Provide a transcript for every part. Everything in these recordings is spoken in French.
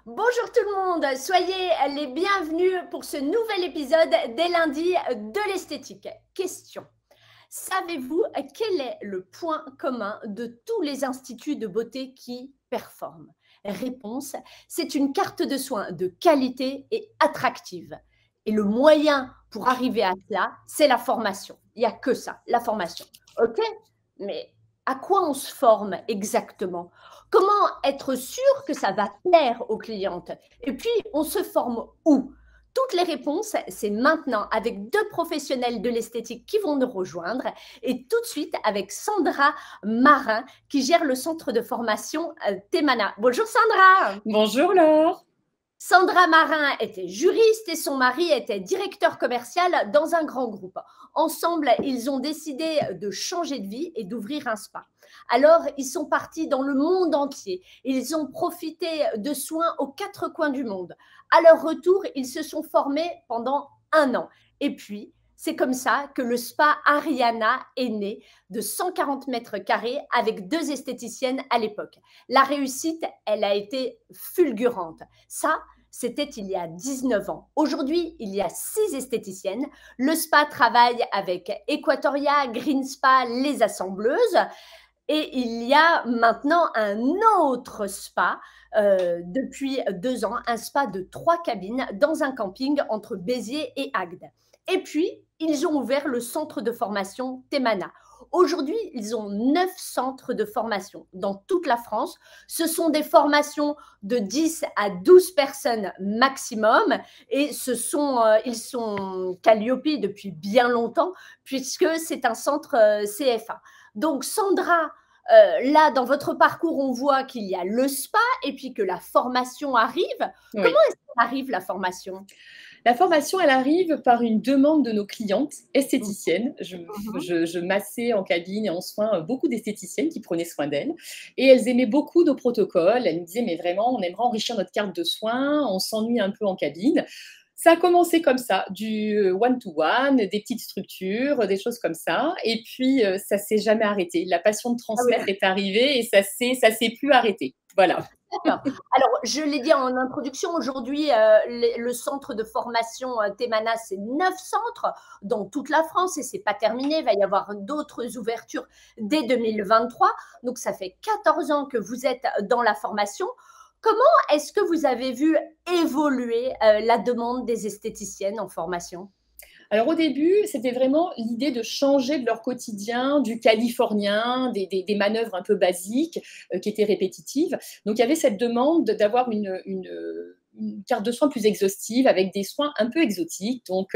Bonjour tout le monde, soyez les bienvenus pour ce nouvel épisode des lundis de l'esthétique. Question. Savez-vous quel est le point commun de tous les instituts de beauté qui performent? Réponse, c'est une carte de soins de qualité et attractive. Et le moyen pour arriver à cela, c'est la formation. Il n'y a que ça, la formation. OK? Mais à quoi on se forme exactement? Comment être sûr que ça va plaire aux clientes? Et puis, on se forme où? Toutes les réponses, c'est maintenant avec deux professionnels de l'esthétique qui vont nous rejoindre et tout de suite avec Sandra Marin qui gère le centre de formation Temana. Bonjour Sandra. Bonjour Laure. Sandra Marin était juriste et son mari était directeur commercial dans un grand groupe. Ensemble, ils ont décidé de changer de vie et d'ouvrir un spa. Alors, ils sont partis dans le monde entier. Ils ont profité de soins aux quatre coins du monde. À leur retour, ils se sont formés pendant 1 an. Et puis, c'est comme ça que le spa Ariana est né de 140 mètres carrés avec deux esthéticiennes à l'époque. La réussite, elle a été fulgurante. Ça, c'était il y a 19 ans. Aujourd'hui, il y a 6 esthéticiennes. Le spa travaille avec Equatoria, Green Spa, les assembleuses. Et il y a maintenant un autre spa depuis 2 ans, un spa de 3 cabines dans un camping entre Béziers et Agde. Et puis, ils ont ouvert le centre de formation Temana. Aujourd'hui, ils ont 9 centres de formation dans toute la France. Ce sont des formations de 10 à 12 personnes maximum et ils sont Calliope depuis bien longtemps puisque c'est un centre CFA. Donc Sandra, là dans votre parcours, on voit qu'il y a le spa et puis que la formation arrive. Comment Oui. est-ce qu'elle arrive la formation? La formation, elle arrive par une demande de nos clientes Mmh esthéticiennes. mh. Je massais en cabine et en soins beaucoup d'esthéticiennes qui prenaient soin d'elles. Et elles aimaient beaucoup nos protocoles. Elles me disaient, mais vraiment, on aimerait enrichir notre carte de soins, on s'ennuie un peu en cabine. Ça a commencé comme ça, du one-to-one, des petites structures, des choses comme ça. Et puis, ça s'est jamais arrêté. La passion de Ah oui. transmettre est arrivée et ça s'est plus arrêté. Voilà. D'accord. Alors, je l'ai dit en introduction, aujourd'hui, le centre de formation Temana, c'est 9 centres dans toute la France et c'est pas terminé. Il va y avoir d'autres ouvertures dès 2023. Donc, ça fait 14 ans que vous êtes dans la formation. Comment est-ce que vous avez vu évoluer la demande des esthéticiennes en formation? Alors au début, c'était vraiment l'idée de changer de leur quotidien, du californien, des manœuvres un peu basiques qui étaient répétitives. Donc il y avait cette demande d'avoir une carte de soins plus exhaustive avec des soins un peu exotiques. Donc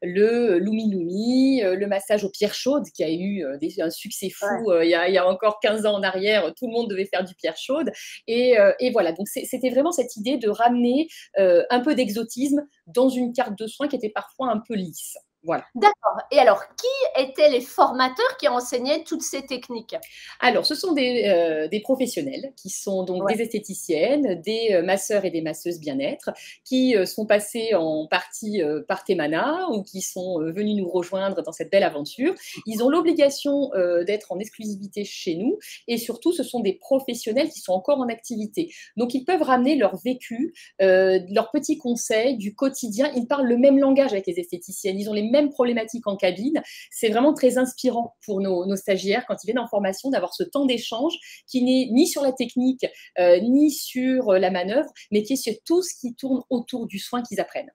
le Lumi Lumi, le massage aux pierres chaudes qui a eu un succès Ouais. fou il y a encore 15 ans en arrière. Tout le monde devait faire du pierre chaude. Et voilà, donc c'était vraiment cette idée de ramener un peu d'exotisme dans une carte de soins qui était parfois un peu lisse. Voilà. D'accord. Et alors, qui étaient les formateurs qui enseignaient toutes ces techniques? Alors, ce sont des professionnels qui sont donc Ouais. des esthéticiennes, des masseurs et des masseuses bien-être, qui sont passés en partie par Temana ou qui sont venus nous rejoindre dans cette belle aventure. Ils ont l'obligation d'être en exclusivité chez nous et surtout, ce sont des professionnels qui sont encore en activité. Donc, ils peuvent ramener leur vécu, leurs petits conseils du quotidien. Ils parlent le même langage avec les esthéticiennes. Ils ont les mêmes problématiques en cabine. C'est vraiment très inspirant pour nos stagiaires quand ils viennent en formation d'avoir ce temps d'échange qui n'est ni sur la technique, ni sur la manœuvre, mais qui est sur tout ce qui tourne autour du soin qu'ils apprennent.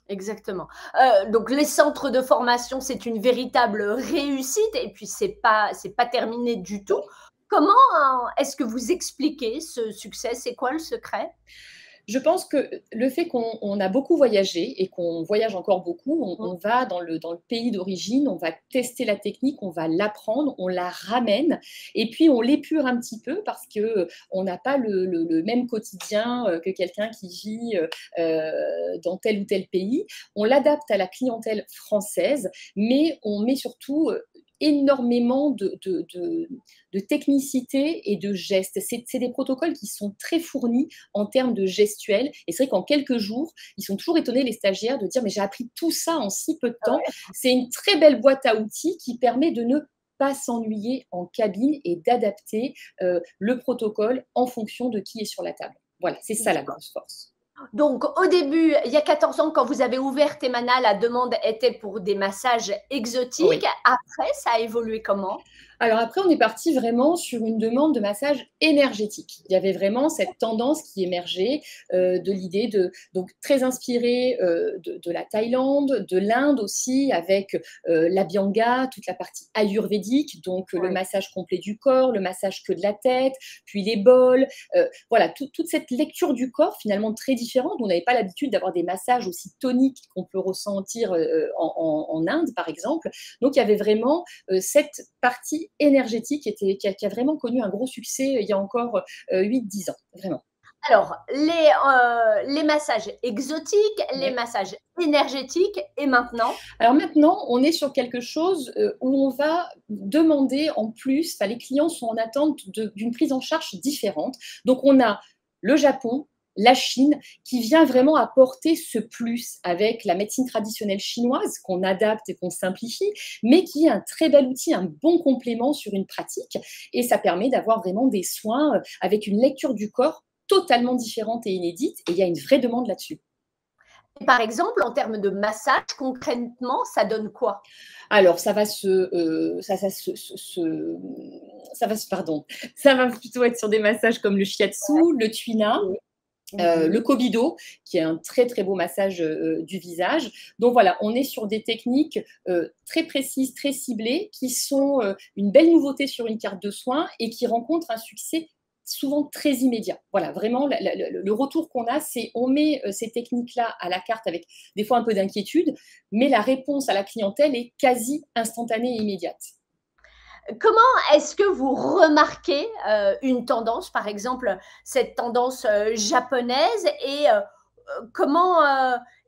Exactement. Donc les centres de formation, c'est une véritable réussite et puis c'est pas terminé du tout. Comment, est-ce que vous expliquez ce succès? C'est quoi le secret? Je pense que le fait qu'on a beaucoup voyagé et qu'on voyage encore beaucoup, Mmh. on va dans le pays d'origine, on va tester la technique, on va l'apprendre, on la ramène et puis on l'épure un petit peu parce qu'on n'a pas le même quotidien que quelqu'un qui vit dans tel ou tel pays. On l'adapte à la clientèle française, mais on met surtout énormément de technicité et de gestes. C'est des protocoles qui sont très fournis en termes de gestuels. Et c'est vrai qu'en quelques jours, ils sont toujours étonnés, les stagiaires, de dire mais j'ai appris tout ça en si peu de Ah temps. ouais. C'est une très belle boîte à outils qui permet de ne pas s'ennuyer en cabine et d'adapter le protocole en fonction de qui est sur la table. Voilà, c'est ça la grosse force. Donc, au début, il y a 14 ans, quand vous avez ouvert Temana, la demande était pour des massages exotiques. Oui. Après, ça a évolué comment? Alors après, on est parti vraiment sur une demande de massage énergétique. Il y avait vraiment cette tendance qui émergeait de l'idée de, donc très inspirée de la Thaïlande, de l'Inde aussi, avec l'Abhyanga, toute la partie ayurvédique, donc le Oui. massage complet du corps, le massage que de la tête, puis les bols. Voilà, toute cette lecture du corps finalement très différente. On n'avait pas l'habitude d'avoir des massages aussi toniques qu'on peut ressentir en Inde, par exemple. Donc il y avait vraiment cette partie énergétique qui a vraiment connu un gros succès il y a encore 8-10 ans, vraiment. Alors, les massages exotiques, les Ouais. massages énergétiques et maintenant? Alors maintenant, on est sur quelque chose où on va demander en plus, enfin, les clients sont en attente d'une prise en charge différente. Donc on a le Japon, la Chine, qui vient vraiment apporter ce plus avec la médecine traditionnelle chinoise qu'on adapte et qu'on simplifie, mais qui est un très bel outil, un bon complément sur une pratique. Et ça permet d'avoir vraiment des soins avec une lecture du corps totalement différente et inédite. Et il y a une vraie demande là-dessus. Par exemple, en termes de massage, concrètement, ça donne quoi? Alors, ça va plutôt être sur des massages comme le shiatsu, le tuina, Oui. le kobido, qui est un très très beau massage du visage. Donc voilà, on est sur des techniques très précises, très ciblées, qui sont une belle nouveauté sur une carte de soins et qui rencontrent un succès souvent très immédiat. Voilà, vraiment, le retour qu'on a, c'est on met ces techniques-là à la carte avec des fois un peu d'inquiétude, mais la réponse à la clientèle est quasi instantanée et immédiate. Comment est-ce que vous remarquez, une tendance, par exemple, cette tendance, japonaise comment,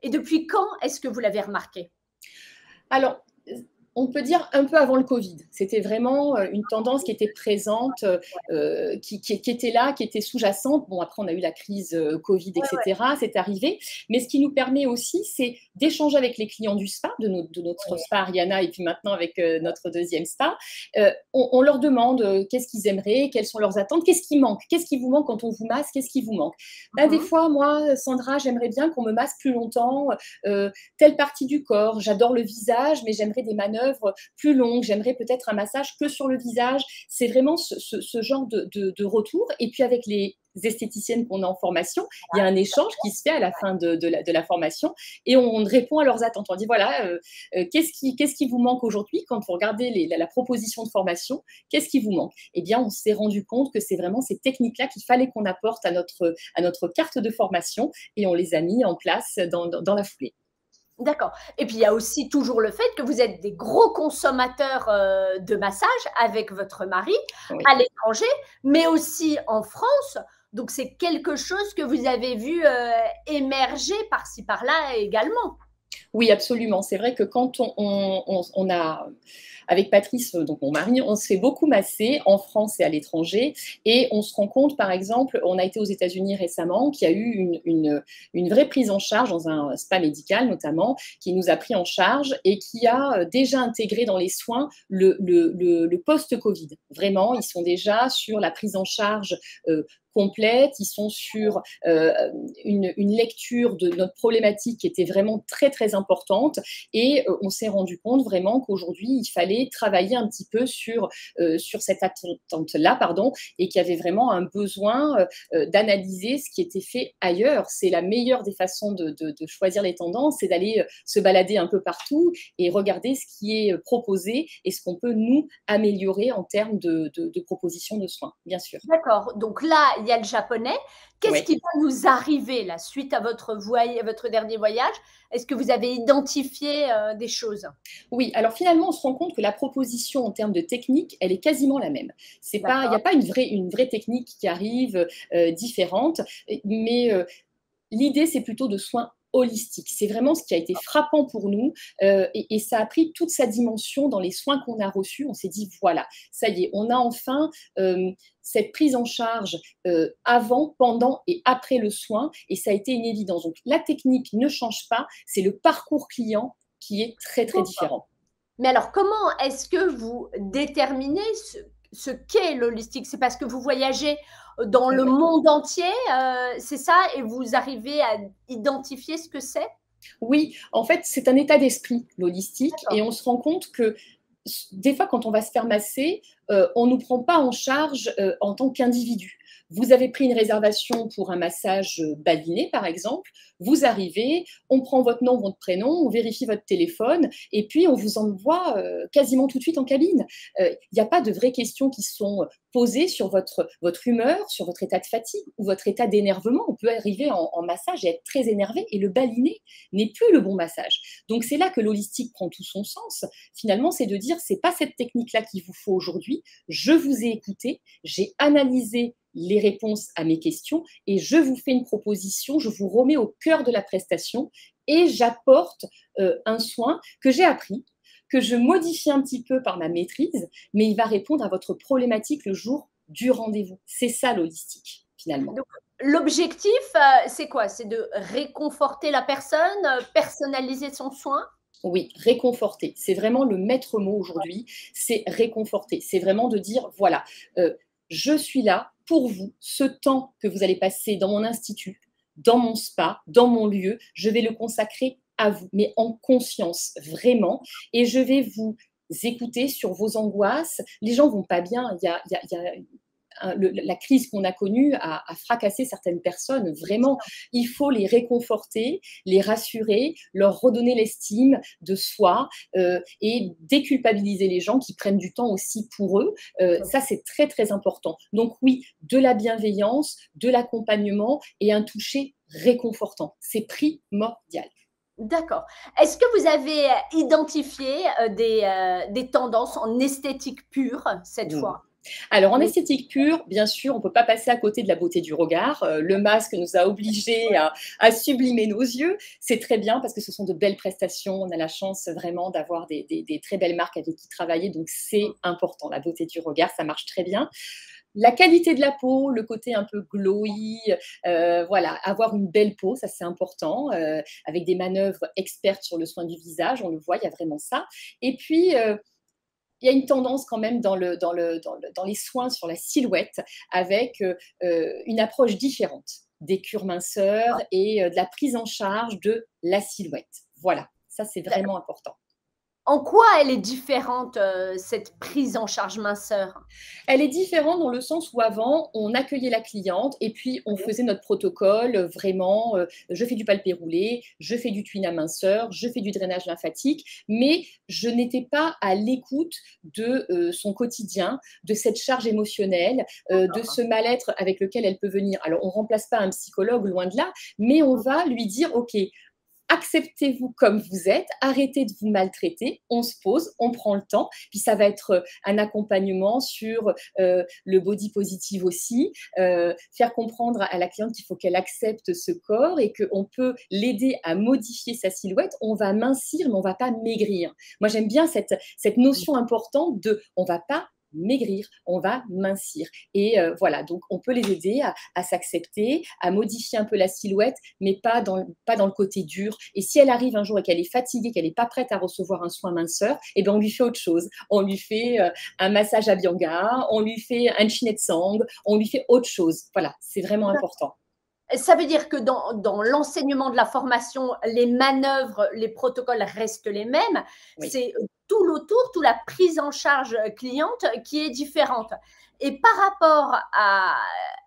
et depuis quand est-ce que vous l'avez remarquée? Alors, on peut dire un peu avant le Covid. C'était vraiment une tendance qui était présente, qui était là, qui était sous-jacente. Bon, après, on a eu la crise Covid, Ouais, ouais. etc. C'est arrivé. Mais ce qui nous permet aussi, c'est d'échanger avec les clients du spa, de notre Ouais. spa Ariana, et puis maintenant avec notre deuxième spa. On leur demande qu'est-ce qu'ils aimeraient, quelles sont leurs attentes, qu'est-ce qui manque, qu'est-ce qui vous manque quand on vous masse, qu'est-ce qui vous manque. Ben, des Mmh. fois, moi, Sandra, j'aimerais bien qu'on me masse plus longtemps. Telle partie du corps. J'adore le visage, mais j'aimerais des manœuvres plus longues. J'aimerais peut-être un massage que sur le visage. C'est vraiment ce genre de retour. Et puis avec les esthéticiennes qu'on a en formation, il y a un échange qui se fait à la fin de la formation et on répond à leurs attentes. On dit voilà, qu'est-ce qui vous manque aujourd'hui quand vous regardez la proposition de formation, qu'est-ce qui vous manque? Eh bien, on s'est rendu compte que c'est vraiment ces techniques-là qu'il fallait qu'on apporte à notre carte de formation et on les a mis en place dans la foulée. D'accord, et puis il y a aussi toujours le fait que vous êtes des gros consommateurs, de massage avec votre mari Oui. à l'étranger, mais aussi en France. Donc c'est quelque chose que vous avez vu, émerger par-ci par-là également? Oui, absolument. C'est vrai que quand on a, avec Patrice, donc mon mari, on se fait beaucoup masser en France et à l'étranger. Et on se rend compte, par exemple, on a été aux États-Unis récemment, qu'il y a eu une vraie prise en charge dans un spa médical, notamment, qui nous a pris en charge et qui a déjà intégré dans les soins le post-Covid. Vraiment, ils sont déjà sur la prise en charge complète, ils sont sur une lecture de notre problématique qui était vraiment très très importante et on s'est rendu compte vraiment qu'aujourd'hui il fallait travailler un petit peu sur cette attente-là, pardon, et qu'il y avait vraiment un besoin d'analyser ce qui était fait ailleurs. C'est la meilleure des façons de choisir les tendances, c'est d'aller se balader un peu partout et regarder ce qui est proposé et ce qu'on peut nous améliorer en termes de propositions de soins, bien sûr. D'accord, donc là, il y a le japonais. Qu'est-ce Oui. qui va nous arriver là, suite à votre dernier voyage? Est-ce que vous avez identifié, des choses? Oui, alors finalement, on se rend compte que la proposition en termes de technique, elle est quasiment la même. C'est pas, il n'y a D'accord. pas une vraie technique qui arrive différente, mais l'idée, c'est plutôt de soins holistiques. C'est vraiment ce qui a été frappant pour nous et ça a pris toute sa dimension dans les soins qu'on a reçus. On s'est dit, voilà, ça y est, on a enfin cette prise en charge avant, pendant et après le soin et ça a été une évidence. Donc la technique ne change pas, c'est le parcours client qui est très, très différent. Mais alors, comment est-ce que vous déterminez ce qu'est l'holistique? C'est parce que vous voyagez dans le Ouais. monde entier, c'est ça? Et vous arrivez à identifier ce que c'est? Oui, en fait, c'est un état d'esprit, l'holistique, D'accord, et on se rend compte que des fois, quand on va se faire masser, on ne nous prend pas en charge en tant qu'individu. Vous avez pris une réservation pour un massage baliné, par exemple. Vous arrivez, on prend votre nom, votre prénom, on vérifie votre téléphone et puis on vous envoie quasiment tout de suite en cabine. Il n'y a pas de vraies questions qui sont posées sur votre humeur, sur votre état de fatigue ou votre état d'énervement. On peut arriver en massage et être très énervé et le baliné n'est plus le bon massage. Donc c'est là que l'holistique prend tout son sens. Finalement, c'est de dire, c'est pas cette technique-là qu'il vous faut aujourd'hui. Je vous ai écouté, j'ai analysé les réponses à mes questions et je vous fais une proposition, je vous remets au cœur de la prestation et j'apporte un soin que j'ai appris, que je modifie un petit peu par ma maîtrise, mais il va répondre à votre problématique le jour du rendez-vous. C'est ça l'holistique, finalement. donc l'objectif, c'est quoi? C'est de réconforter la personne, personnaliser son soin? Oui, réconforter. C'est vraiment le maître mot aujourd'hui, c'est réconforter. C'est vraiment de dire, voilà, je suis là pour vous, ce temps que vous allez passer dans mon institut, dans mon spa, dans mon lieu, je vais le consacrer à vous, mais en conscience, vraiment, et je vais vous écouter sur vos angoisses. Les gens vont pas bien, il y a la crise qu'on a connue a fracassé certaines personnes. Vraiment, il faut les réconforter, les rassurer, leur redonner l'estime de soi et déculpabiliser les gens qui prennent du temps aussi pour eux. Ça, c'est très, très important. Donc oui, de la bienveillance, de l'accompagnement et un toucher réconfortant. C'est primordial. D'accord. Est-ce que vous avez identifié, des tendances en esthétique pure, cette Mmh. fois? Alors, en Oui, esthétique pure, bien sûr, on ne peut pas passer à côté de la beauté du regard. Le masque nous a obligés à sublimer nos yeux. C'est très bien parce que ce sont de belles prestations. On a la chance vraiment d'avoir des très belles marques avec qui travailler. Donc, c'est important. La beauté du regard, ça marche très bien. La qualité de la peau, le côté un peu glowy, voilà, avoir une belle peau, ça c'est important, avec des manœuvres expertes sur le soin du visage, on le voit, il y a vraiment ça. Et puis, il y a une tendance quand même dans les soins sur la silhouette avec une approche différente des cures minceurs et de la prise en charge de la silhouette. Voilà, ça c'est vraiment important. en quoi elle est différente, cette prise en charge minceur? Elle est différente dans le sens où avant, on accueillait la cliente et puis on Oui, faisait notre protocole vraiment, je fais du palpé roulé, je fais du twin minceur, je fais du drainage lymphatique, mais je n'étais pas à l'écoute de son quotidien, de cette charge émotionnelle, de d'accord. ce mal-être avec lequel elle peut venir. Alors, on ne remplace pas un psychologue, loin de là, mais on va lui dire, OK, acceptez-vous comme vous êtes, arrêtez de vous maltraiter, on se pose, on prend le temps, puis ça va être un accompagnement sur le body positive aussi, faire comprendre à la cliente qu'il faut qu'elle accepte ce corps et qu'on peut l'aider à modifier sa silhouette. On va mincir, mais on ne va pas maigrir. Moi, j'aime bien cette notion importante de on ne va pas maigrir, on va mincir. Et voilà, donc on peut les aider à s'accepter, à modifier un peu la silhouette, mais pas dans le côté dur. Et si elle arrive un jour et qu'elle est fatiguée, qu'elle n'est pas prête à recevoir un soin minceur, eh ben on lui fait autre chose. On lui fait un massage à Bianga, on lui fait un chinet de sang, on lui fait autre chose. Voilà, c'est vraiment important. Ça veut dire que dans l'enseignement de la formation, les manœuvres, les protocoles restent les mêmes. Oui. C'est tout l'autour, toute la prise en charge cliente qui est différente. Et par rapport à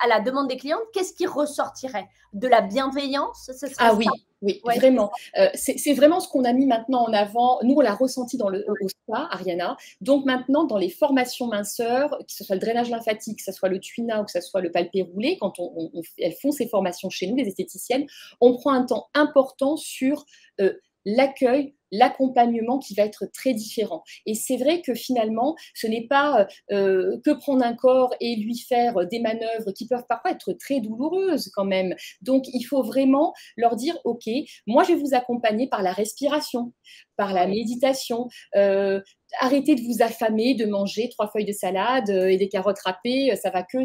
la demande des clientes, qu'est-ce qui ressortirait? De la bienveillance, ce serait Ah ça? oui, oui, Ouais, c'est vraiment. ça. C'est vraiment ce qu'on a mis maintenant en avant. Nous, on l'a ressenti au spa, Ariana. Donc maintenant, dans les formations minceurs, que ce soit le drainage lymphatique, que ce soit le tuina ou que ce soit le palpé roulé, quand elles font ces formations chez nous, les esthéticiennes, on prend un temps important sur l'accueil, l'accompagnement qui va être très différent. Et c'est vrai que finalement, ce n'est pas que prendre un corps et lui faire des manœuvres qui peuvent parfois être très douloureuses quand même. Donc, il faut vraiment leur dire, OK, moi, je vais vous accompagner par la respiration, par la Oui. méditation. Arrêtez de vous affamer, de manger 3 feuilles de salade et des carottes râpées. Ça va que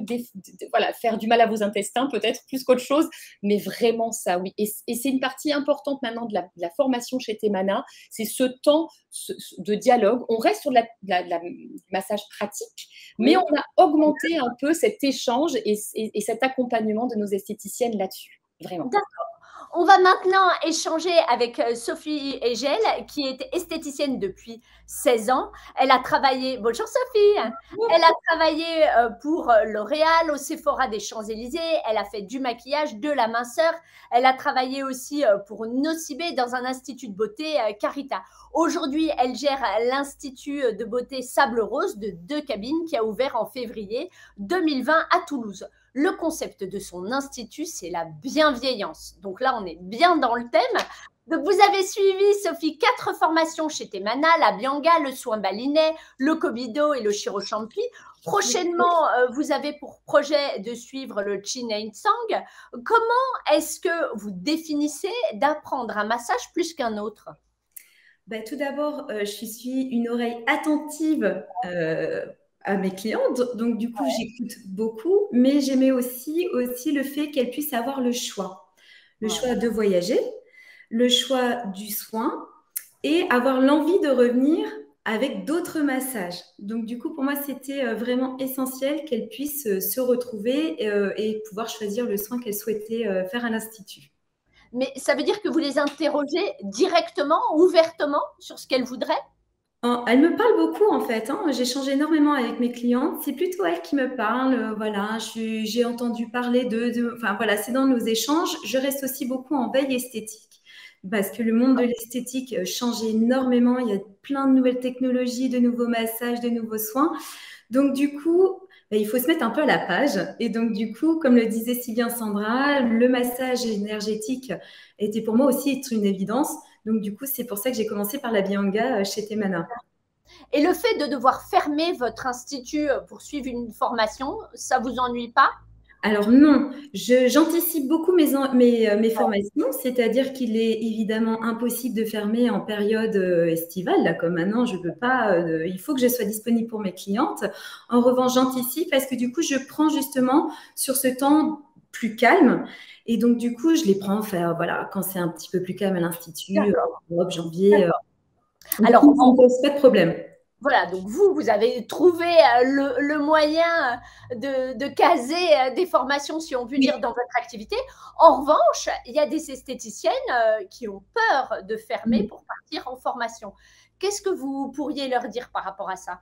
voilà, faire du mal à vos intestins, peut-être plus qu'autre chose. Mais vraiment, ça, oui. Et c'est une partie importante maintenant de la formation chez Temana, c'est ce temps de dialogue. On reste sur du massage pratique, mais on a augmenté un peu cet échange et cet accompagnement de nos esthéticiennes là-dessus, vraiment. On va maintenant échanger avec Sophie Egel, qui est esthéticienne depuis 16 ans. Elle a travaillé, bonjour Sophie, elle a travaillé pour L'Oréal, au Sephora des Champs-Élysées. Elle a fait du maquillage, de la minceur. Elle a travaillé aussi pour Nocibé dans un institut de beauté Carita. Aujourd'hui, elle gère l'institut de beauté Sable Rose de 2 cabines qui a ouvert en février 2020 à Toulouse. Le concept de son institut, c'est la bienveillance. Donc là, on est bien dans le thème. Donc, vous avez suivi, Sophie, 4 formations chez Temana, la Bianga, le soin balinet, le Kobido et le Shiro Champi. Prochainement, vous avez pour projet de suivre le Chin Ain Sang. Comment est-ce que vous définissez d'apprendre un massage plus qu'un autre? Tout d'abord, je suis une oreille attentive à mes clientes. Donc, du coup, j'écoute beaucoup, mais j'aimais aussi le fait qu'elles puissent avoir le choix. Le choix de voyager, le choix du soin et avoir l'envie de revenir avec d'autres massages. Donc, du coup, pour moi, c'était vraiment essentiel qu'elles puissent se retrouver et pouvoir choisir le soin qu'elles souhaitaient faire à l'Institut. Mais ça veut dire que vous les interrogez directement, ouvertement sur ce qu'elles voudraient? Elle me parle beaucoup en fait. J'échange énormément avec mes clientes. C'est plutôt elle qui me parle. Voilà, j'ai entendu parler enfin voilà, c'est dans nos échanges. Je reste aussi beaucoup en veille esthétique parce que le monde de l'esthétique change énormément. Il y a plein de nouvelles technologies, de nouveaux massages, de nouveaux soins. Donc du coup, il faut se mettre un peu à la page. Et donc du coup, comme le disait si bien Sandra, le massage énergétique était pour moi aussi une évidence. Donc, du coup, c'est pour ça que j'ai commencé par la Bianga chez Temana. Et le fait de devoir fermer votre institut pour suivre une formation, ça ne vous ennuie pas? Alors non, j'anticipe beaucoup mes formations, c'est-à-dire qu'il est évidemment impossible de fermer en période estivale, là comme maintenant, je peux pas, il faut que je sois disponible pour mes clientes. En revanche, j'anticipe parce que du coup, je prends justement sur ce temps plus calme. Et donc, du coup, je les prends voilà, quand c'est un petit peu plus calme à l'Institut, octobre, janvier. Alors, ça ne pose pas de problème. Voilà, donc vous avez trouvé le moyen de caser des formations, si on peut dire, dans votre activité. En revanche, il y a des esthéticiennes qui ont peur de fermer pour partir en formation. Qu'est-ce que vous pourriez leur dire par rapport à ça?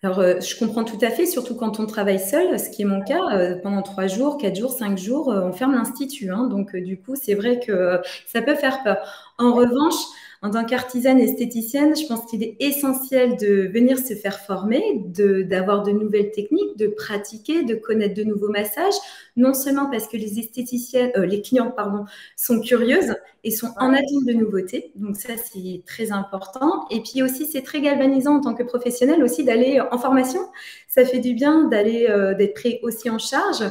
Alors, je comprends tout à fait, surtout quand on travaille seul, ce qui est mon cas. Pendant 3 jours, 4 jours, 5 jours, on ferme l'Institut. Donc, du coup, c'est vrai que ça peut faire peur. En revanche, en tant qu'artisane esthéticienne, je pense qu'il est essentiel de venir se faire former, d'avoir de nouvelles techniques, de pratiquer, de connaître de nouveaux massages, non seulement parce que les esthéticiennes, les clientes, pardon, sont curieuses et sont en attente de nouveautés. Donc ça, c'est très important. Et puis aussi, c'est très galvanisant en tant que professionnel aussi d'aller en formation. Ça fait du bien d'être pris aussi en charge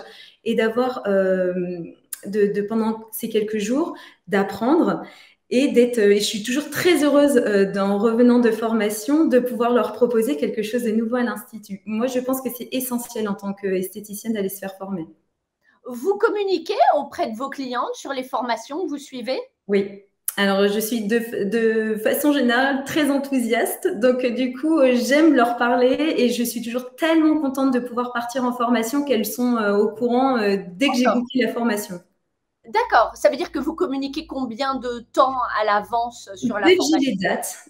et d'avoir, pendant ces quelques jours, d'apprendre. Et je suis toujours très heureuse en revenant de formation de pouvoir leur proposer quelque chose de nouveau à l'Institut. Moi, je pense que c'est essentiel en tant qu'esthéticienne d'aller se faire former. Vous communiquez auprès de vos clientes sur les formations que vous suivez? Oui. Alors, je suis de façon générale très enthousiaste. Donc, du coup, j'aime leur parler et je suis toujours tellement contente de pouvoir partir en formation qu'elles sont au courant dès que j'ai booké la formation. D'accord. Ça veut dire que vous communiquez combien de temps à l'avance sur la formation?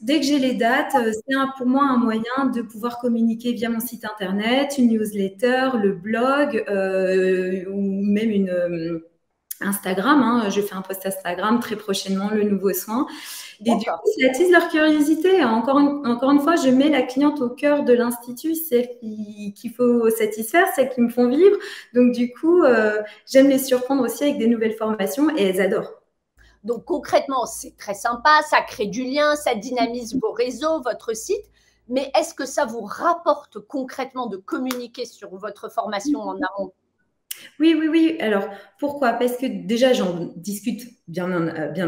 Dès que j'ai les dates, c'est pour moi un moyen de pouvoir communiquer via mon site internet, une newsletter, le blog ou même Instagram. Je fais un post Instagram très prochainement, le nouveau soin. Et du coup, ça attise leur curiosité. Encore une fois, je mets la cliente au cœur de l'Institut, celle qu'il faut satisfaire, celles qui me font vivre. Donc, du coup, j'aime les surprendre aussi avec des nouvelles formations et elles adorent. Donc, concrètement, c'est très sympa, ça crée du lien, ça dynamise vos réseaux, votre site. Mais est-ce que ça vous rapporte concrètement de communiquer sur votre formation en amont? Oui. Alors, pourquoi? Parce que déjà, j'en discute bien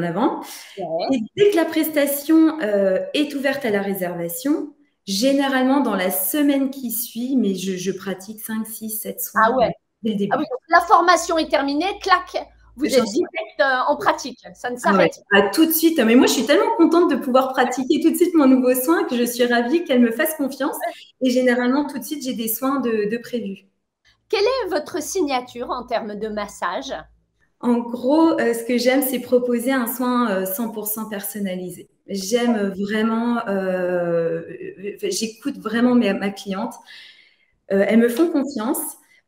avant. Et dès que la prestation est ouverte à la réservation, généralement, dans la semaine qui suit, mais je pratique 5, 6, 7 soins dès le début. Ah oui, donc la formation est terminée, clac, Vous êtes direct en pratique, ça ne s'arrête pas. Tout de suite. Mais moi, je suis tellement contente de pouvoir pratiquer tout de suite mon nouveau soin que je suis ravie qu'elle me fasse confiance. Et généralement, tout de suite, j'ai des soins de prévus. Quelle est votre signature en termes de massage? En gros, ce que j'aime, c'est proposer un soin 100% personnalisé. J'aime vraiment, j'écoute vraiment ma cliente. Elles me font confiance.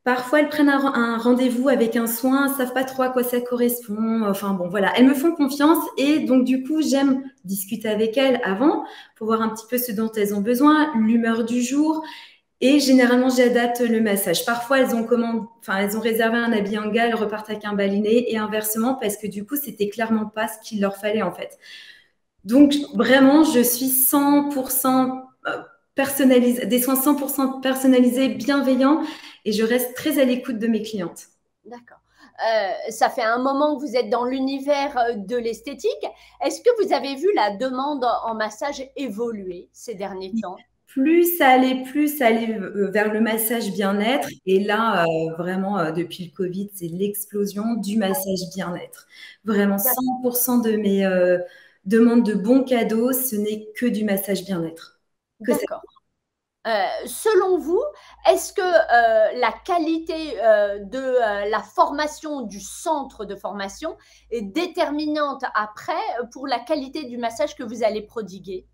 Parfois, elles prennent un rendez-vous avec un soin, ne savent pas trop à quoi ça correspond. Enfin bon, voilà, elles me font confiance et donc du coup, j'aime discuter avec elles avant pour voir un petit peu ce dont elles ont besoin, l'humeur du jour. Et généralement, j'adapte le massage. Parfois, elles ont réservé un habit en gars, elles repartent avec un baliné et inversement parce que du coup, c'était clairement pas ce qu'il leur fallait en fait. Donc vraiment, je suis 100% personnalisée, des soins 100% personnalisés, bienveillants et je reste très à l'écoute de mes clientes. D'accord. Ça fait un moment que vous êtes dans l'univers de l'esthétique. Est-ce que vous avez vu la demande en massage évoluer ces derniers temps? Plus ça allait vers le massage bien-être. Et là, vraiment, depuis le Covid, c'est l'explosion du massage bien-être. Vraiment, 100% de mes demandes de bons cadeaux, ce n'est que du massage bien-être. D'accord. Selon vous, est-ce que la qualité de la formation du centre de formation est déterminante après pour la qualité du massage que vous allez prodiguer?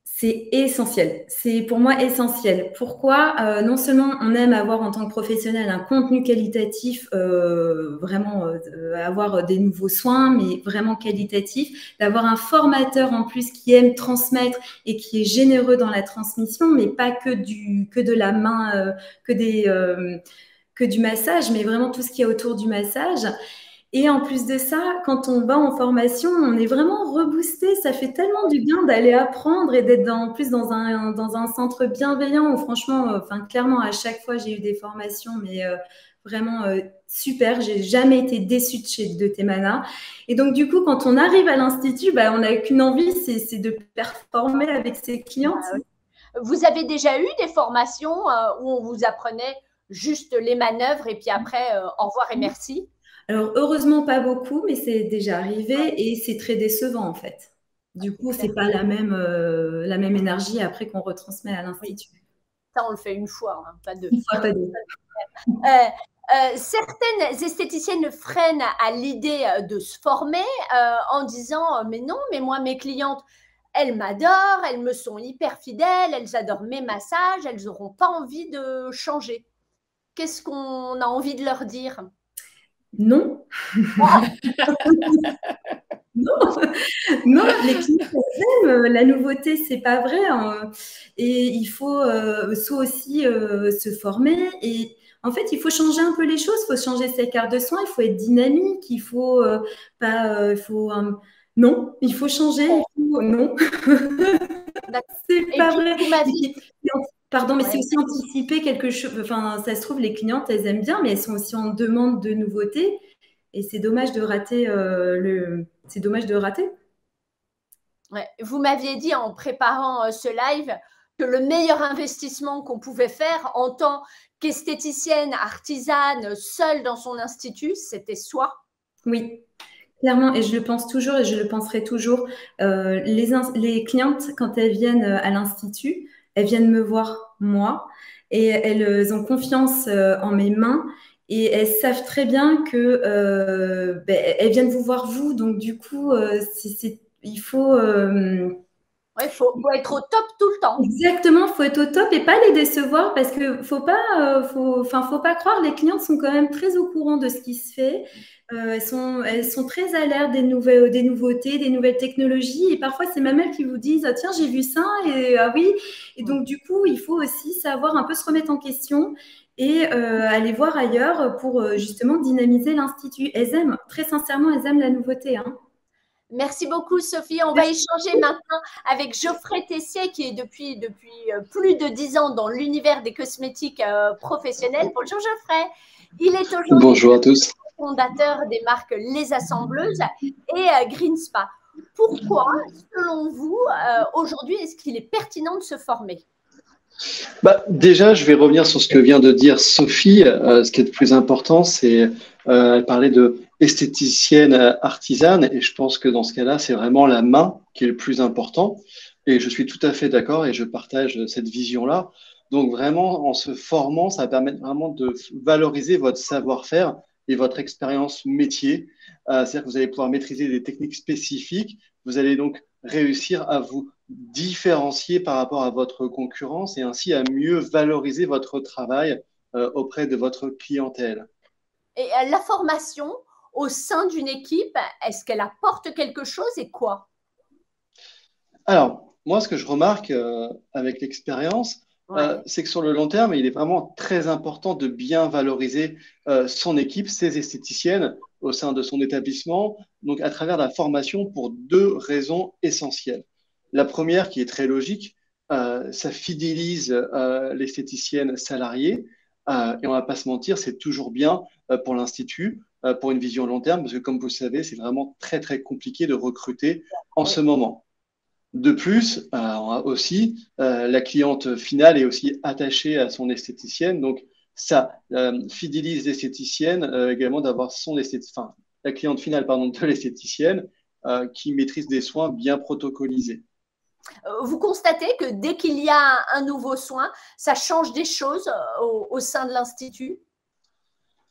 C'est essentiel. C'est pour moi essentiel. Pourquoi? Non seulement on aime avoir en tant que professionnel un contenu qualitatif, vraiment avoir des nouveaux soins, mais vraiment qualitatif, d'avoir un formateur en plus qui aime transmettre et qui est généreux dans la transmission, mais pas que de la main, que du massage, mais vraiment tout ce qui est autour du massage. Et en plus de ça, quand on va en formation, on est vraiment reboosté. Ça fait tellement du bien d'aller apprendre et d'être en plus dans un centre bienveillant où franchement, clairement, à chaque fois, j'ai eu des formations, mais vraiment super. J'ai jamais été déçue de Temana. Et donc, du coup, quand on arrive à l'Institut, on n'a qu'une envie, c'est de performer avec ses clientes. Vous avez déjà eu des formations où on vous apprenait juste les manœuvres et puis après, au revoir et merci? Alors, heureusement, pas beaucoup, mais c'est déjà arrivé et c'est très décevant, en fait. Du coup, c'est pas la même énergie après qu'on retransmet à l'Institut. Oui. Ça, on le fait une fois, hein, pas deux. Une fois, pas deux. Certaines esthéticiennes freinent à l'idée de se former en disant « Mais non, mais moi, mes clientes, elles m'adorent, elles me sont hyper fidèles, elles adorent mes massages, elles n'auront pas envie de changer. » Qu'est-ce qu'on a envie de leur dire? Non. Non, les clients aiment la nouveauté, c'est pas vrai. Hein. Et il faut aussi se former. Et en fait, il faut changer un peu les choses. Il faut changer ses cartes de soins. Il faut être dynamique. Il faut non, il faut changer. Non, c'est pas vrai. Pardon, mais c'est aussi anticiper quelque chose. Enfin, ça se trouve, les clientes, elles aiment bien, mais elles sont aussi en demande de nouveautés. Et c'est dommage de rater C'est dommage de rater. Ouais. Vous m'aviez dit en préparant ce live que le meilleur investissement qu'on pouvait faire en tant qu'esthéticienne, artisane, seule dans son institut, c'était soi. Oui. Clairement, et je le pense toujours et je le penserai toujours. Les clientes, quand elles viennent à l'Institut, elles viennent me voir moi et elles ont confiance en mes mains et elles savent très bien que elles viennent vous voir vous. Donc du coup, il faut… Ouais, faut être au top tout le temps. Exactement, il faut être au top et pas les décevoir parce que faut pas croire, les clientes sont quand même très au courant de ce qui se fait. Elles sont très alertes des nouveautés, des nouvelles technologies et parfois c'est même elles qui vous disent ah, tiens j'ai vu ça et ah oui et donc du coup il faut aussi savoir un peu se remettre en question et aller voir ailleurs pour justement dynamiser l'Institut. Elles aiment, très sincèrement, elles aiment la nouveauté. Hein. Merci beaucoup, Sophie. On va échanger maintenant avec Geoffrey Tessier, qui est depuis plus de 10 ans dans l'univers des cosmétiques professionnels. Bonjour, Geoffrey. Il est aujourd'hui Bonjour à tous. Fondateur des marques Les Assembleuses et Green Spa. Pourquoi, selon vous, aujourd'hui, est-ce qu'il est pertinent de se former? Déjà, je vais revenir sur ce que vient de dire Sophie. Ce qui est le plus important, c'est elle parlait de esthéticienne artisane, et je pense que dans ce cas-là, c'est vraiment la main qui est le plus important. Et je suis tout à fait d'accord et je partage cette vision-là. Donc vraiment, en se formant, ça va permettre vraiment de valoriser votre savoir-faire et votre expérience métier. C'est-à-dire que vous allez pouvoir maîtriser des techniques spécifiques. Vous allez donc réussir à vous différencier par rapport à votre concurrence et ainsi à mieux valoriser votre travail auprès de votre clientèle. Et la formation au sein d'une équipe, est-ce qu'elle apporte quelque chose et quoi? Alors, moi, ce que je remarque avec l'expérience, Ouais. c'est que sur le long terme, il est vraiment très important de bien valoriser son équipe, ses esthéticiennes au sein de son établissement, donc à travers la formation pour deux raisons essentielles. La première, qui est très logique, ça fidélise l'esthéticienne salariée, et on va pas se mentir, c'est toujours bien pour l'Institut, pour une vision long terme, parce que comme vous le savez, c'est vraiment très, très compliqué de recruter en Oui. ce moment. De plus, aussi, la cliente finale est aussi attachée à son esthéticienne, donc ça fidélise l'esthéticienne également d'avoir enfin, la cliente finale pardon, de l'esthéticienne qui maîtrise des soins bien protocolisés. Vous constatez que dès qu'il y a un nouveau soin, ça change des choses au sein de l'Institut?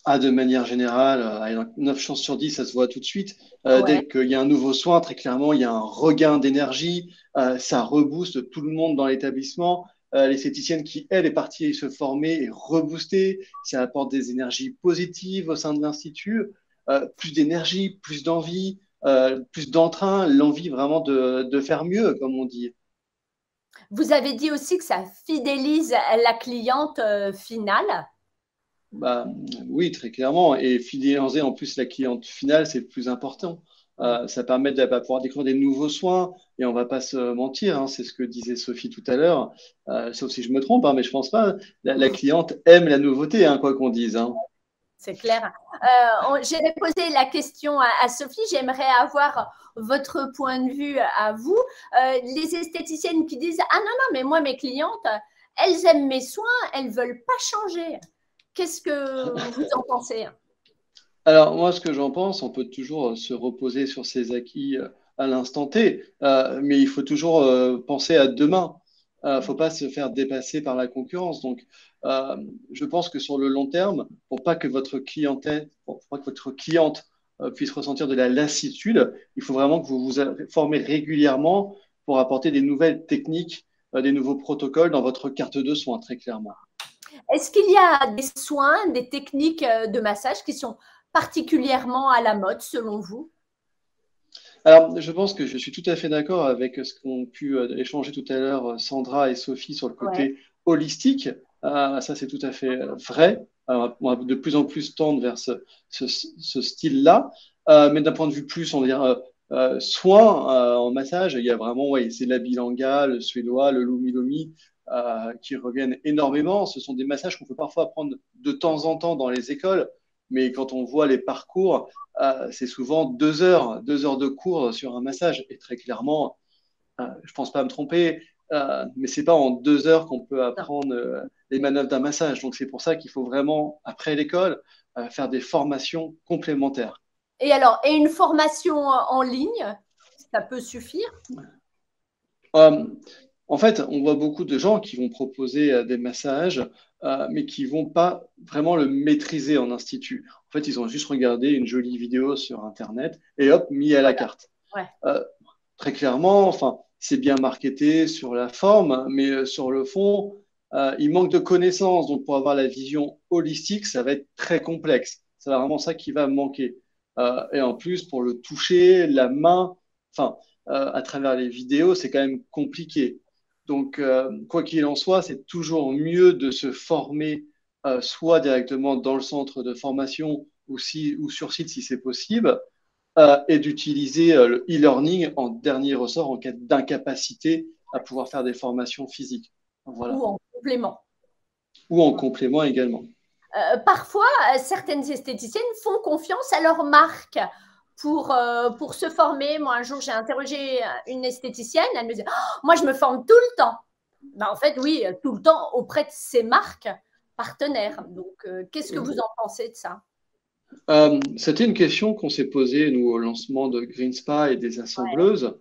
Ah, de manière générale, avec 9 chances sur 10, ça se voit tout de suite. Ouais. Dès qu'il y a un nouveau soin, très clairement, il y a un regain d'énergie, ça rebooste tout le monde dans l'établissement. L'esthéticienne qui, elle, est partie se former est reboostée, ça apporte des énergies positives au sein de l'Institut, plus d'énergie, plus d'envie, plus d'entrain, l'envie vraiment de faire mieux, comme on dit. Vous avez dit aussi que ça fidélise la cliente finale. Bah, oui, très clairement. Et fidéliser en plus la cliente finale, c'est le plus important. Ça permet de pouvoir découvrir des nouveaux soins et on va pas se mentir, hein, c'est ce que disait Sophie tout à l'heure, sauf si je me trompe, hein, mais je pense pas. La cliente aime la nouveauté, hein, quoi qu'on dise. Hein. C'est clair. J'avais posé la question à Sophie, j'aimerais avoir votre point de vue à vous. Les esthéticiennes qui disent « Ah non, non, mais moi, mes clientes, elles aiment mes soins, elles ne veulent pas changer. » Qu'est-ce que vous en pensez? Alors, moi, ce que j'en pense, on peut toujours se reposer sur ses acquis à l'instant T, mais il faut toujours penser à demain. Il ne faut pas se faire dépasser par la concurrence. Donc, euh, je pense que sur le long terme, pour pas que votre clientèle, pour pas que votre cliente puisse ressentir de la lassitude, il faut vraiment que vous vous formez régulièrement pour apporter des nouvelles techniques, des nouveaux protocoles dans votre carte de soins, très clairement. Est-ce qu'il y a des soins, des techniques de massage qui sont particulièrement à la mode selon vous? Alors, je pense que je suis tout à fait d'accord avec ce qu'ont pu échanger tout à l'heure Sandra et Sophie sur le Ouais. côté holistique. Ça, c'est tout à fait vrai. On va de plus en plus tendre vers ce style-là. Mais d'un point de vue plus, on va dire, soin en massage, il y a vraiment, ouais, c'est la bilanga, le suédois, le lumi lumi qui reviennent énormément. Ce sont des massages qu'on peut parfois prendre de temps en temps dans les écoles, mais quand on voit les parcours, c'est souvent 2 heures de cours sur un massage. Et très clairement, je pense pas me tromper, mais c'est pas en 2 heures qu'on peut apprendre les manœuvres d'un massage. Donc c'est pour ça qu'il faut vraiment, après l'école, faire des formations complémentaires. Et alors, et une formation en ligne, ça peut suffire? Euh, En fait, on voit beaucoup de gens qui vont proposer des massages, mais qui vont pas vraiment le maîtriser en institut. En fait, ils ont juste regardé une jolie vidéo sur Internet et hop, mis à la carte. Ouais. Euh, Très clairement, enfin, c'est bien marketé sur la forme, mais sur le fond, il manque de connaissances. Donc, pour avoir la vision holistique, ça va être très complexe. C'est vraiment ça qui va manquer. Et en plus, pour le toucher, la main, enfin, à travers les vidéos, c'est quand même compliqué. Donc, quoi qu'il en soit, c'est toujours mieux de se former soit directement dans le centre de formation ou sur site si c'est possible, et d'utiliser le e-learning en dernier ressort en cas d'incapacité à pouvoir faire des formations physiques. Voilà. Ou en complément? Ou en complément également. Parfois, certaines esthéticiennes font confiance à leur marque pour se former. Moi, un jour, j'ai interrogé une esthéticienne, elle me disait oh, « Moi, je me forme tout le temps. » Ben, en fait, oui, tout le temps auprès de ses marques partenaires. Donc, qu'est-ce que vous en pensez de ça? C'était une question qu'on s'est posée, nous, au lancement de Green Spa et des assembleuses.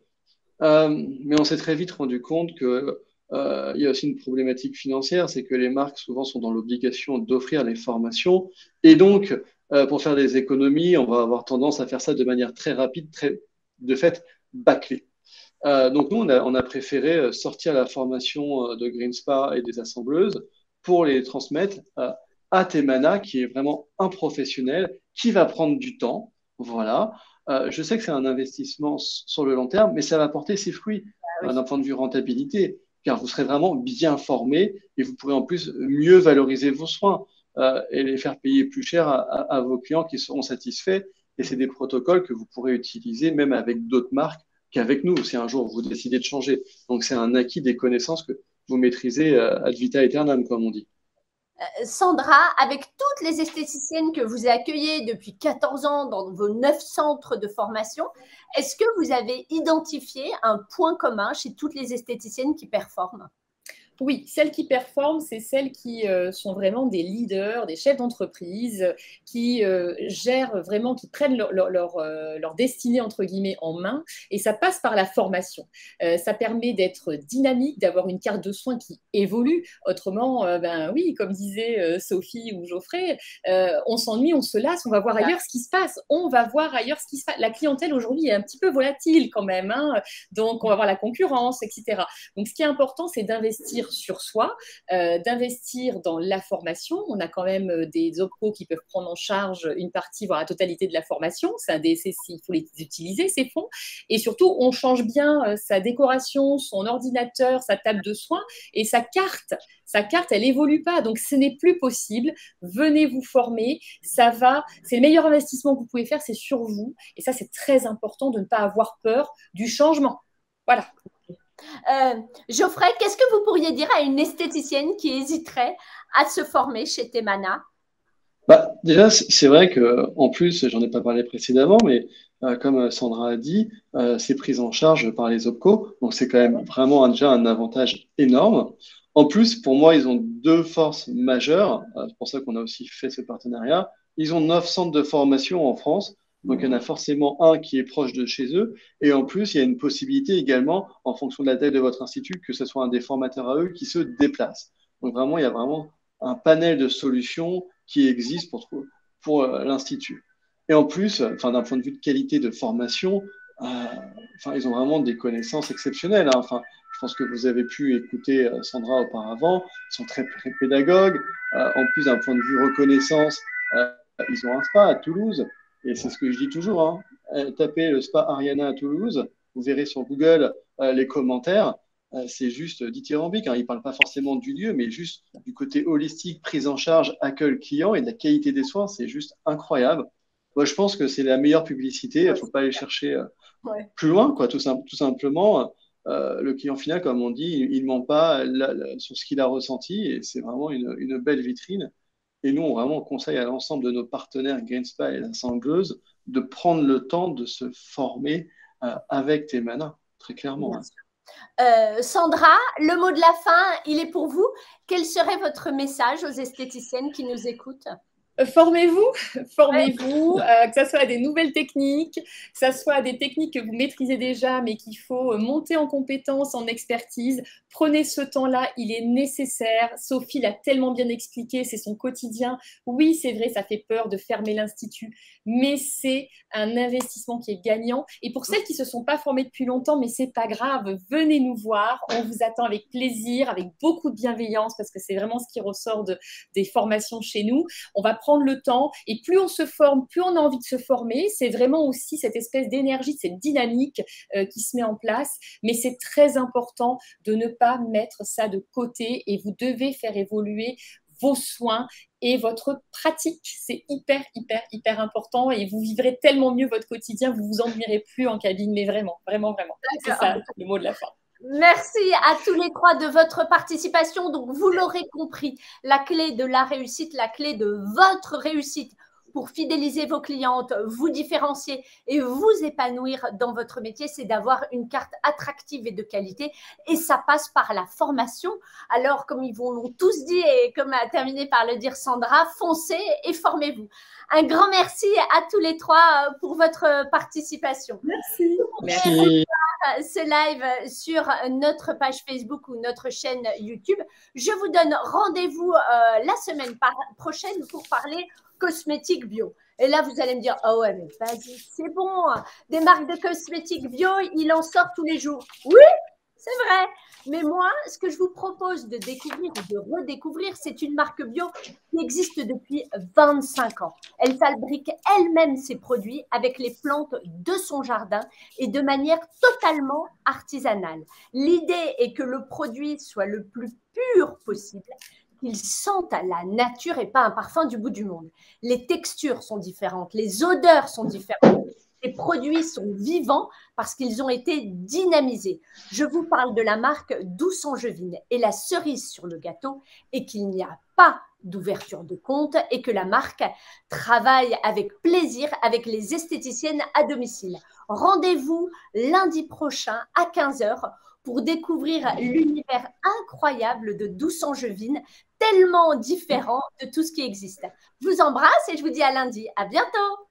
Mais on s'est très vite rendu compte que il y a aussi une problématique financière, c'est que les marques souvent sont dans l'obligation d'offrir les formations. Et donc, pour faire des économies, on va avoir tendance à faire ça de manière très rapide, très, de fait, bâclée. Donc nous, on a préféré sortir la formation de Green Spa et des assembleuses pour les transmettre à Temana, qui est vraiment un professionnel qui va prendre du temps. Voilà. Je sais que c'est un investissement sur le long terme, mais ça va porter ses fruits Oui. d'un point de vue rentabilité, car vous serez vraiment bien formé et vous pourrez en plus mieux valoriser vos soins et les faire payer plus cher à vos clients qui seront satisfaits. Et c'est des protocoles que vous pourrez utiliser même avec d'autres marques qu'avec nous, si un jour vous décidez de changer. Donc, c'est un acquis des connaissances que vous maîtrisez ad vita aeternam, comme on dit. Sandra, avec toutes les esthéticiennes que vous accueillez depuis 14 ans dans vos 9 centres de formation, est-ce que vous avez identifié un point commun chez toutes les esthéticiennes qui performent? Oui, celles qui performent, c'est celles qui sont vraiment des leaders, des chefs d'entreprise, qui gèrent vraiment, qui prennent leur destinée, entre guillemets, en main. Et ça passe par la formation. Ça permet d'être dynamique, d'avoir une carte de soins qui évolue. Autrement, ben oui, comme disait Sophie ou Geoffrey, on s'ennuie, on se lasse, on va voir ailleurs ce qui se passe. On va voir ailleurs ce qui se passe. La clientèle aujourd'hui est un petit peu volatile quand même, hein, donc on va voir la concurrence, etc. Donc ce qui est important, c'est d'investir sur soi, d'investir dans la formation. On a quand même des OPCO qui peuvent prendre en charge une partie, voire la totalité de la formation. C'est un DSC, il faut les utiliser, ces fonds. Et surtout, on change bien sa décoration, son ordinateur, sa table de soins et sa carte. Sa carte, elle évolue pas, donc ce n'est plus possible. Venez vous former, ça va. C'est le meilleur investissement que vous pouvez faire, c'est sur vous. Et ça, c'est très important de ne pas avoir peur du changement. Voilà. Geoffrey, qu'est-ce que vous pourriez dire à une esthéticienne qui hésiterait à se former chez Temana? Déjà, c'est vrai que en plus, j'en ai pas parlé précédemment, mais comme Sandra a dit, c'est pris en charge par les OPCO, donc c'est quand même vraiment déjà un avantage énorme. En plus, pour moi, ils ont deux forces majeures, c'est pour ça qu'on a aussi fait ce partenariat. Ils ont 9 centres de formation en France, donc il y en a forcément un qui est proche de chez eux, et en plus, il y a une possibilité également, en fonction de la taille de votre institut, que ce soit un des formateurs à eux qui se déplace. Donc vraiment, il y a vraiment un panel de solutions qui existe pour l'Institut. Et en plus, d'un point de vue de qualité de formation, ils ont vraiment des connaissances exceptionnelles. Hein. Enfin, je pense que vous avez pu écouter Sandra auparavant. Ils sont très, très pédagogues. En plus, d'un point de vue reconnaissance, ils ont un spa à Toulouse. Et c'est ce que je dis toujours. Hein. Tapez le spa Ariana à Toulouse. Vous verrez sur Google les commentaires. C'est juste dithyrambique. Hein. Il ne parle pas forcément du lieu, mais juste du côté holistique, prise en charge, accueil client et de la qualité des soins. C'est juste incroyable. Moi, je pense que c'est la meilleure publicité. Il ne faut pas aller chercher plus loin, quoi, tout simplement. Le client final, comme on dit, il ne ment pas sur ce qu'il a ressenti et c'est vraiment une belle vitrine. Et nous, on vraiment conseille à l'ensemble de nos partenaires Green Spa et la Sangleuse de prendre le temps de se former avec Temana, très clairement. Hein. Sandra, le mot de la fin, il est pour vous. Quel serait votre message aux esthéticiennes qui nous écoutent? Formez-vous, que ce soit à des nouvelles techniques, que ce soit à des techniques que vous maîtrisez déjà, mais qu'il faut monter en compétences, en expertise. Prenez ce temps-là, il est nécessaire. Sophie l'a tellement bien expliqué, c'est son quotidien. Oui, c'est vrai, ça fait peur de fermer l'institut, mais c'est un investissement qui est gagnant. Et pour celles qui ne se sont pas formées depuis longtemps, mais c'est pas grave, venez nous voir. On vous attend avec plaisir, avec beaucoup de bienveillance, parce que c'est vraiment ce qui ressort des formations chez nous. On va prendre le temps et plus on se forme, plus on a envie de se former. C'est vraiment aussi cette espèce d'énergie, cette dynamique qui se met en place. Mais c'est très important de ne pas mettre ça de côté et vous devez faire évoluer vos soins et votre pratique. C'est hyper, hyper, hyper important et vous vivrez tellement mieux votre quotidien, vous vous ennuierez plus en cabine, mais vraiment, vraiment, vraiment. C'est ça le mot de la fin. Merci à tous les trois de votre participation. Donc, vous l'aurez compris, la clé de la réussite, la clé de votre réussite pour fidéliser vos clientes, vous différencier et vous épanouir dans votre métier, c'est d'avoir une carte attractive et de qualité. Et ça passe par la formation. Alors, comme ils vous l'ont tous dit et comme a terminé par le dire Sandra, foncez et formez-vous. Un grand merci à tous les trois pour votre participation. Merci. Merci. Ce live sur notre page Facebook ou notre chaîne YouTube. Je vous donne rendez-vous la semaine prochaine pour parler cosmétiques bio. Et là, vous allez me dire, oh ouais, mais vas-y, c'est bon, des marques de cosmétiques bio, il en sort tous les jours. Oui, c'est vrai. Mais moi, ce que je vous propose de découvrir ou de redécouvrir, c'est une marque bio qui existe depuis 25 ans. Elle fabrique elle-même ses produits avec les plantes de son jardin et de manière totalement artisanale. L'idée est que le produit soit le plus pur possible, qu'il sente à la nature et pas un parfum du bout du monde. Les textures sont différentes, les odeurs sont différentes. Les produits sont vivants parce qu'ils ont été dynamisés. Je vous parle de la marque Douce Angevine et la cerise sur le gâteau est qu'il n'y a pas d'ouverture de compte et que la marque travaille avec plaisir avec les esthéticiennes à domicile. Rendez-vous lundi prochain à 15h pour découvrir l'univers incroyable de Douce Angevine, tellement différent de tout ce qui existe. Je vous embrasse et je vous dis à lundi. À bientôt.